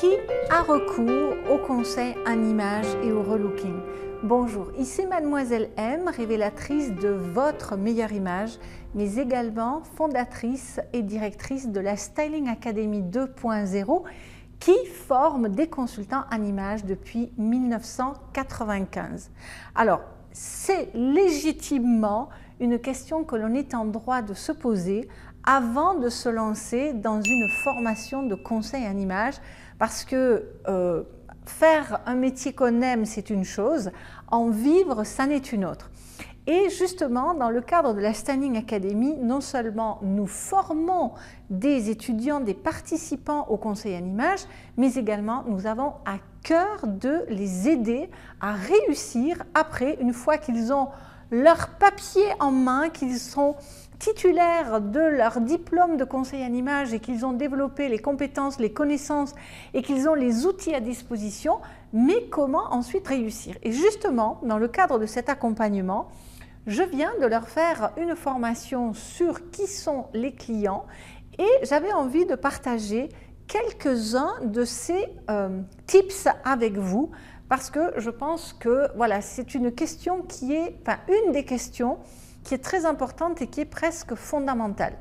Qui a recours au conseil en image et au relooking? Bonjour, ici Mademoiselle M, révélatrice de votre meilleure image, mais également fondatrice et directrice de la Styling Academy 2.0 qui forme des consultants en image depuis 1995. Alors, c'est légitimement une question que l'on est en droit de se poser avant de se lancer dans une formation de conseil en image, parce que faire un métier qu'on aime, c'est une chose, en vivre, ça n'est une autre. Et justement, dans le cadre de la Styling Academy, non seulement nous formons des étudiants, des participants au conseil en image, mais également nous avons à cœur de les aider à réussir après, une fois qu'ils ont leur papier en main, qu'ils sont titulaires de leur diplôme de conseil en image et qu'ils ont développé les compétences, les connaissances et qu'ils ont les outils à disposition, mais comment ensuite réussir. Et justement, dans le cadre de cet accompagnement, je viens de leur faire une formation sur qui sont les clients et j'avais envie de partager quelques-uns de ces tips avec vous, parce que je pense que voilà, c'est une question qui est, enfin une des questions qui est très importante et qui est presque fondamentale.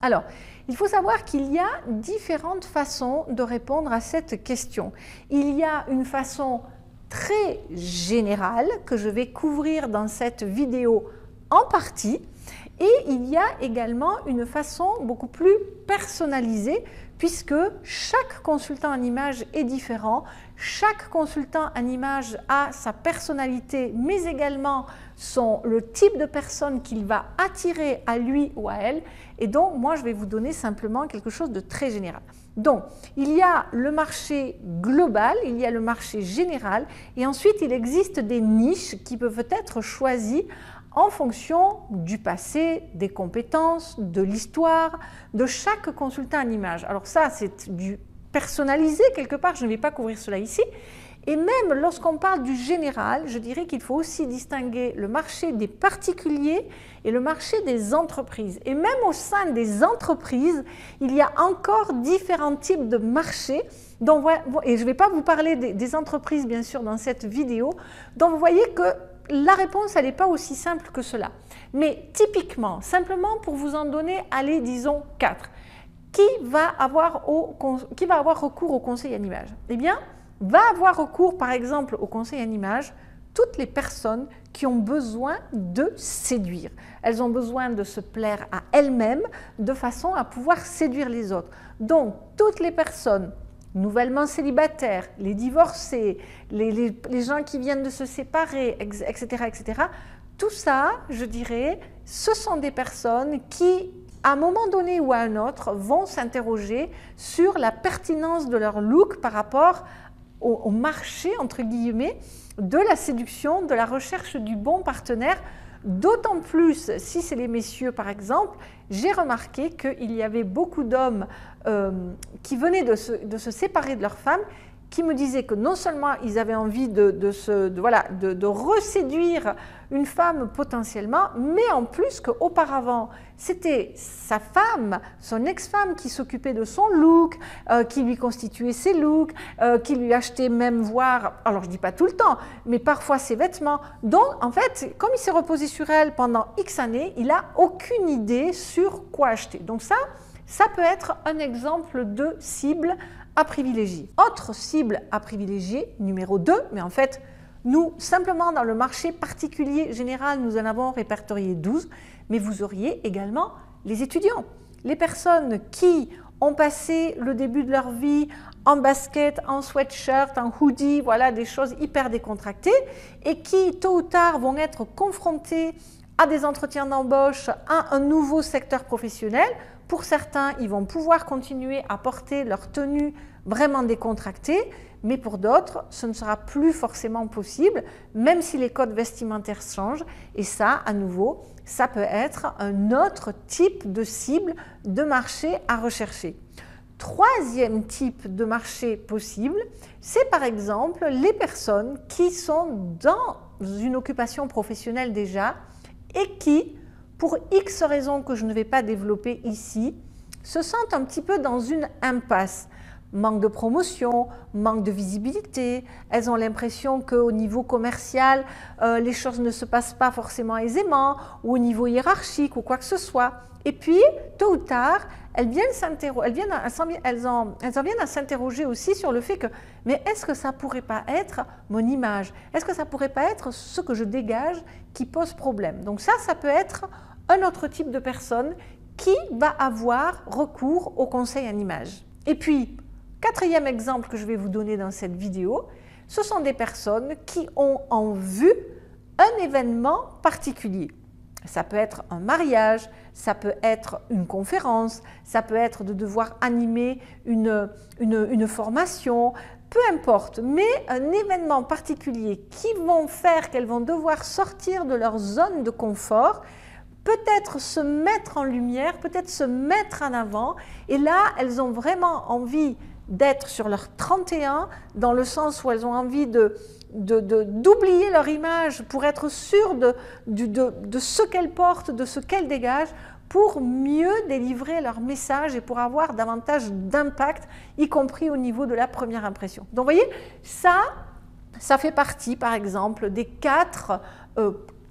Alors, il faut savoir qu'il y a différentes façons de répondre à cette question. Il y a une façon très générale que je vais couvrir dans cette vidéo en partie, et il y a également une façon beaucoup plus personnalisée, puisque chaque consultant en image est différent, chaque consultant en image a sa personnalité, mais également le type de personne qu'il va attirer à lui ou à elle, et donc moi je vais vous donner simplement quelque chose de très général. Donc, il y a le marché global, il y a le marché général, et ensuite il existe des niches qui peuvent être choisies en fonction du passé, des compétences, de l'histoire, de chaque consultant en image. Alors ça, c'est du personnalisé quelque part, je ne vais pas couvrir cela ici. Et même lorsqu'on parle du général, je dirais qu'il faut aussi distinguer le marché des particuliers et le marché des entreprises. Et même au sein des entreprises, il y a encore différents types de marchés. Donc, et je ne vais pas vous parler des entreprises, bien sûr, dans cette vidéo. Donc, vous voyez que la réponse, elle n'est pas aussi simple que cela. Mais typiquement, simplement pour vous en donner, allez, disons 4. Qui va avoir recours au conseil en image? Eh bien, va avoir recours, par exemple, au conseil en image toutes les personnes qui ont besoin de séduire. Elles ont besoin de se plaire à elles-mêmes de façon à pouvoir séduire les autres. Donc, toutes les personnes nouvellement célibataires, les divorcés, les gens qui viennent de se séparer, etc., etc., tout ça, je dirais, ce sont des personnes qui, à un moment donné ou à un autre, vont s'interroger sur la pertinence de leur look par rapport au marché, entre guillemets, de la séduction, de la recherche du bon partenaire. D'autant plus, si c'est les messieurs par exemple, j'ai remarqué qu'il y avait beaucoup d'hommes qui venaient de se séparer de leur femme, qui me disaient que non seulement ils avaient envie de reséduire une femme potentiellement, mais en plus qu'auparavant, c'était sa femme, son ex-femme qui s'occupait de son look, qui lui constituait ses looks, qui lui achetait même voire, alors je ne dis pas tout le temps, mais parfois ses vêtements. Donc en fait, comme il s'est reposé sur elle pendant X années, il n'a aucune idée sur quoi acheter. Donc ça peut être un exemple de cible à privilégier. Autre cible à privilégier, numéro 2, mais en fait, nous, simplement dans le marché particulier général, nous en avons répertorié 12, mais vous auriez également les étudiants, les personnes qui ont passé le début de leur vie en basket, en sweatshirt, en hoodie, voilà des choses hyper décontractées, et qui, tôt ou tard, vont être confrontées à des entretiens d'embauche, à un nouveau secteur professionnel. Pour certains, ils vont pouvoir continuer à porter leur tenue vraiment décontractée, mais pour d'autres, ce ne sera plus forcément possible, même si les codes vestimentaires changent. Et ça, à nouveau, ça peut être un autre type de cible de marché à rechercher. Troisième type de marché possible, c'est par exemple les personnes qui sont dans une occupation professionnelle déjà et qui, pour X raisons que je ne vais pas développer ici, se sentent un petit peu dans une impasse. manque de promotion, manque de visibilité, elles ont l'impression qu'au niveau commercial, les choses ne se passent pas forcément aisément, ou au niveau hiérarchique, ou quoi que ce soit. Et puis, tôt ou tard, elles en viennent à s'interroger aussi sur le fait que, mais est-ce que ça pourrait pas être mon image? Est-ce que ça pourrait pas être ce que je dégage qui pose problème? Donc ça peut être un autre type de personne qui va avoir recours au conseil en image. Et puis, quatrième exemple que je vais vous donner dans cette vidéo, ce sont des personnes qui ont en vue un événement particulier. Ça peut être un mariage, ça peut être une conférence, ça peut être de devoir animer une formation, peu importe, mais un événement particulier qui vont faire qu'elles vont devoir sortir de leur zone de confort, peut-être se mettre en lumière, peut-être se mettre en avant, et là, elles ont vraiment envie d'être sur leur 31, dans le sens où elles ont envie d'oublier leur image pour être sûres de ce qu'elles portent, de ce qu'elles dégagent, pour mieux délivrer leur message et pour avoir davantage d'impact, y compris au niveau de la première impression. Donc, vous voyez, ça fait partie, par exemple, des 4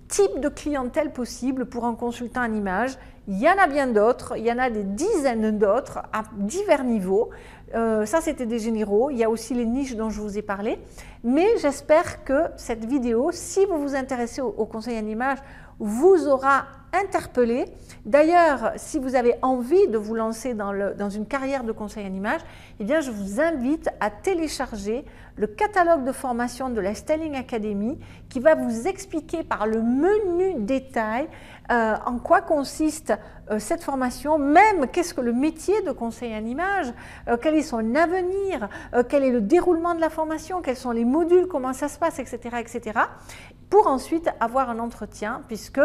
types de clientèle possibles pour un consultant en image. Il y en a bien d'autres, il y en a des dizaines d'autres à divers niveaux. Ça, c'était des généraux. Il y a aussi les niches dont je vous ai parlé. Mais j'espère que cette vidéo, si vous vous intéressez au conseil en image, vous aura interpellé. D'ailleurs, si vous avez envie de vous lancer dans une carrière de conseil en image, eh bien, je vous invite à télécharger le catalogue de formation de la Styling Academy qui va vous expliquer par le menu détail en quoi consiste cette formation, même qu'est-ce que le métier de conseil en image, quel est son avenir, quel est le déroulement de la formation, quels sont les modules, comment ça se passe, etc., etc., pour ensuite avoir un entretien, puisque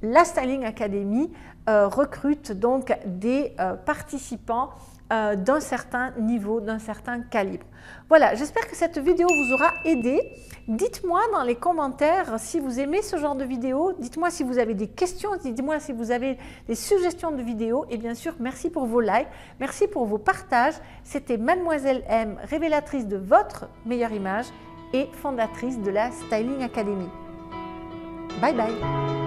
la Styling Academy recrute donc des participants d'un certain niveau, d'un certain calibre. Voilà, j'espère que cette vidéo vous aura aidé. Dites-moi dans les commentaires si vous aimez ce genre de vidéo, dites-moi si vous avez des questions, dites-moi si vous avez des suggestions de vidéos et bien sûr, merci pour vos likes, merci pour vos partages. C'était Mademoiselle M, révélatrice de votre meilleure image et fondatrice de la Styling Academy. Bye bye.